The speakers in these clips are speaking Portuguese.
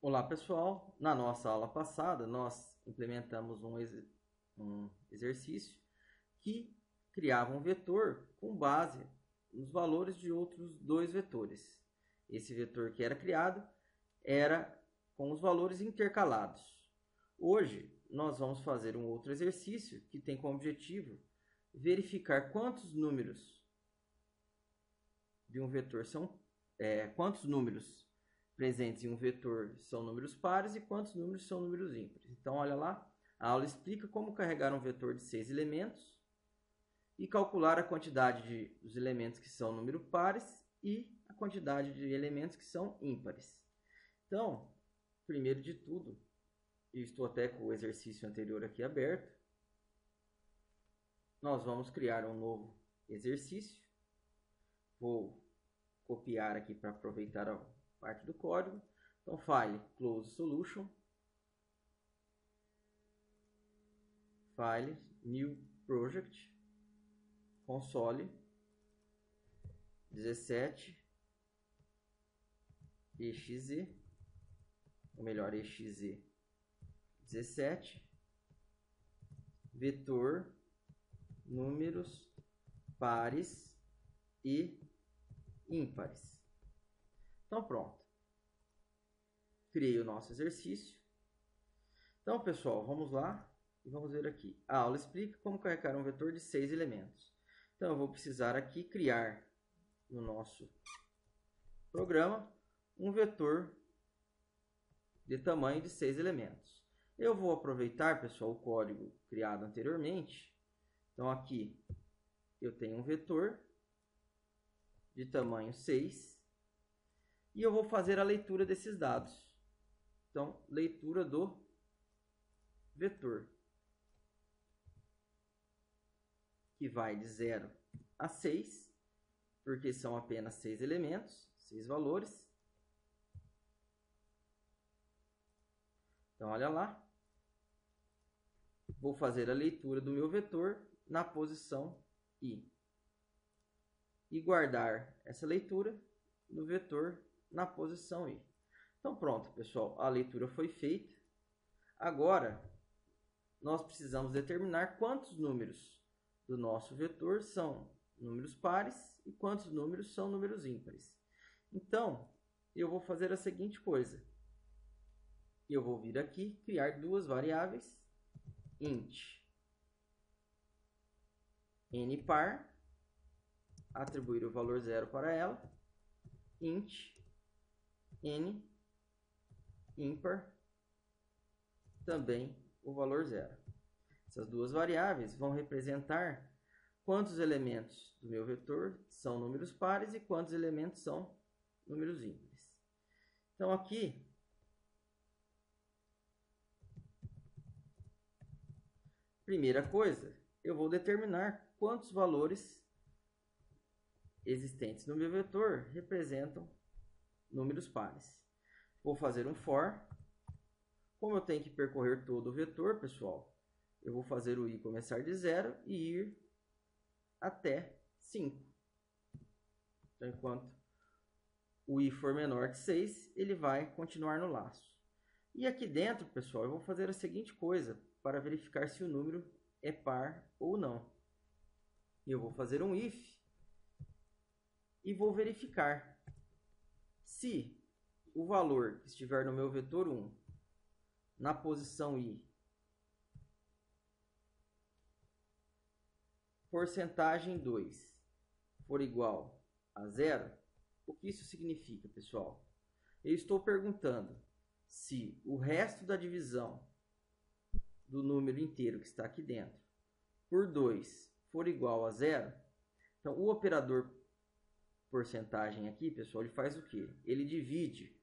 Olá pessoal, na nossa aula passada nós implementamos um exercício que criava um vetor com base nos valores de outros dois vetores. Esse vetor que era criado era com os valores intercalados. Hoje nós vamos fazer um outro exercício que tem como objetivo verificar quantos números de um vetor quantos números presentes em um vetor são números pares e quantos números são números ímpares. Então, olha lá, a aula explica como carregar um vetor de 6 elementos e calcular a quantidade dos elementos que são números pares e a quantidade de elementos que são ímpares. Então, primeiro de tudo, eu estou até com o exercício anterior aqui aberto, nós vamos criar um novo exercício. Vou copiar aqui para aproveitar a parte do código. Então, File, Close Solution, File, New Project, console, 17, exe, ou melhor, exe 17, vetor, números pares e ímpares. Então, pronto. Criei o nosso exercício. Então, pessoal, vamos lá e vamos ver aqui. A aula explica como carregar um vetor de 6 elementos. Então, eu vou precisar aqui criar no nosso programa um vetor de tamanho de 6 elementos. Eu vou aproveitar, pessoal, o código criado anteriormente. Então, aqui eu tenho um vetor de tamanho 6 e eu vou fazer a leitura desses dados. Então, leitura do vetor, que vai de 0 a 6, porque são apenas 6 elementos, 6 valores. Então, olha lá. Vou fazer a leitura do meu vetor na posição I. E guardar essa leitura do vetor na posição I. Então, pronto, pessoal. A leitura foi feita. Agora, nós precisamos determinar quantos números do nosso vetor são números pares e quantos números são números ímpares. Então, eu vou fazer a seguinte coisa. Eu vou vir aqui, criar duas variáveis, int npar, atribuir o valor 0 para ela, int n ímpar, também o valor 0. Essas duas variáveis vão representar quantos elementos do meu vetor são números pares e quantos elementos são números ímpares. Então, aqui, primeira coisa, eu vou determinar quantos valores existentes no meu vetor representam números pares. Vou fazer um for. Como eu tenho que percorrer todo o vetor, pessoal, eu vou fazer o i começar de 0 e ir até 5. Então, enquanto o i for menor que 6, ele vai continuar no laço. E aqui dentro, pessoal, eu vou fazer a seguinte coisa para verificar se o número é par ou não. Eu vou fazer um if e vou verificar se o valor que estiver no meu vetor 1 na posição i, porcentagem 2, for igual a 0, o que isso significa, pessoal? Eu estou perguntando se o resto da divisão do número inteiro que está aqui dentro por 2 for igual a 0, então o operador porcentagem aqui, pessoal, ele faz o quê? Ele divide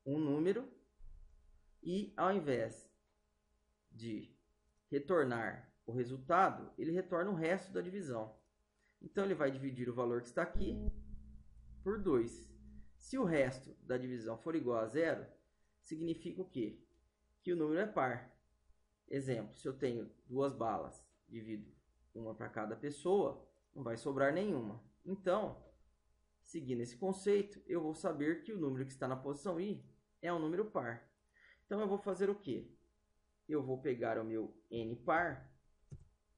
um número e, ao invés de retornar o resultado, ele retorna o resto da divisão. Então, ele vai dividir o valor que está aqui por 2. Se o resto da divisão for igual a 0, significa o quê? Que o número é par. Exemplo, se eu tenho 2 balas, divido uma para cada pessoa, não vai sobrar nenhuma. Então, seguindo esse conceito, eu vou saber que o número que está na posição I é um número par. Então eu vou fazer o quê? Eu vou pegar o meu n par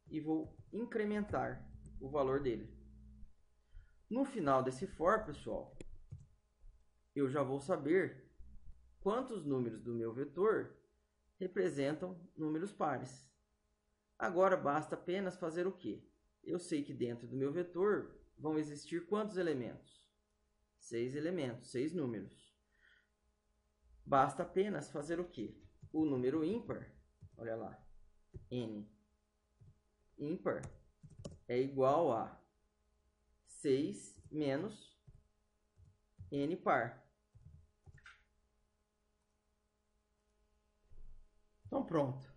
e vou incrementar o valor dele. No final desse for, pessoal, eu já vou saber quantos números do meu vetor representam números pares. Agora basta apenas fazer o quê? Eu sei que dentro do meu vetor vão existir quantos elementos? 6 elementos, 6 números. Basta apenas fazer o quê? O número ímpar, olha lá, n ímpar é igual a 6 menos n par. Então pronto.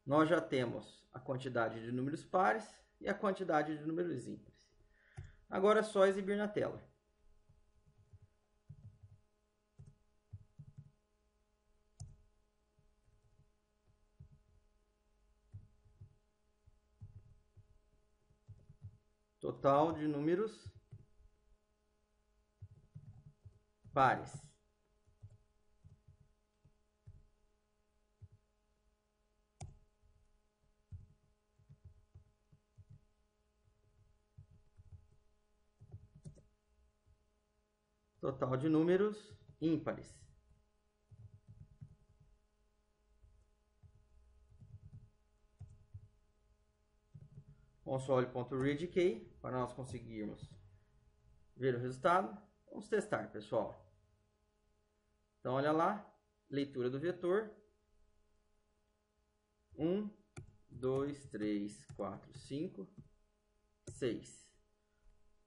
Nós já temos a quantidade de números pares e a quantidade de números ímpares. Agora é só exibir na tela. Total de números pares. Total de números ímpares. Console.readkey para nós conseguirmos ver o resultado. Vamos testar, pessoal. Então, olha lá, leitura do vetor. 1, 2, 3, 4, 5, 6.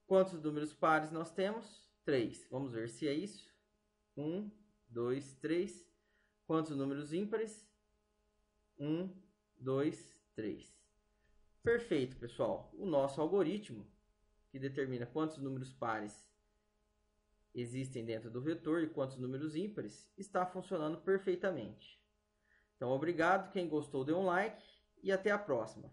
Quantos números pares nós temos? 3. Vamos ver se é isso. 1, 2, 3. Quantos números ímpares? 1, 2, 3. Perfeito, pessoal. O nosso algoritmo, que determina quantos números pares existem dentro do vetor e quantos números ímpares, está funcionando perfeitamente. Então, obrigado. Quem gostou, dê um like e até a próxima.